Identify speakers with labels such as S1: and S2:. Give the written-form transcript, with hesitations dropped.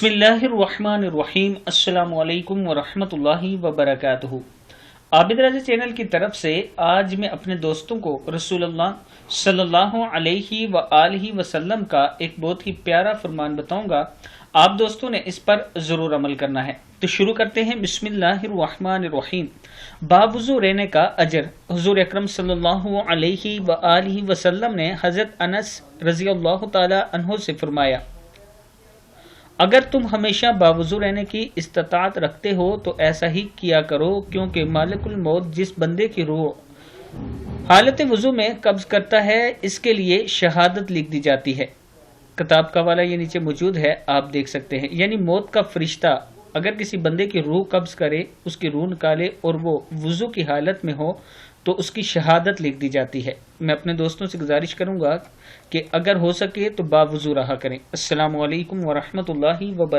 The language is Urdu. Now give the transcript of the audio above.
S1: بسم اللہ الرحمن الرحیم۔ السلام علیکم ورحمۃ اللہ وبرکاتہ۔ عابد رضا چینل کی طرف سے آج میں اپنے دوستوں کو رسول اللہ صلی اللہ علیہ وآلہ وسلم کا ایک بہت ہی پیارا فرمان بتاؤں گا۔ آپ دوستوں نے اس پر ضرور عمل کرنا ہے۔ تو شروع کرتے ہیں۔ بسم اللہ الرحمن الرحیم۔ باوضو رہنے کا اجر۔ حضور اکرم صلی اللہ علیہ وآلہ وسلم نے حضرت انس رضی اللہ تعالی عنہ سے فرمایا، اگر تم ہمیشہ باوضو رہنے کی استطاعت رکھتے ہو تو ایسا ہی کیا کرو، کیونکہ مالک الموت جس بندے کی روح حالت وضو میں قبض کرتا ہے اس کے لیے شہادت لکھ دی جاتی ہے۔ کتاب کا حوالہ یہ نیچے موجود ہے، آپ دیکھ سکتے ہیں۔ یعنی موت کا فرشتہ اگر کسی بندے کی روح قبض کرے، اس کی روح نکالے اور وہ وضو کی حالت میں ہو تو اس کی شہادت لکھ دی جاتی ہے۔ میں اپنے دوستوں سے گزارش کروں گا کہ اگر ہو سکے تو باوضو رہا کریں۔ السلام علیکم ورحمۃ اللہ وبرکاتہ۔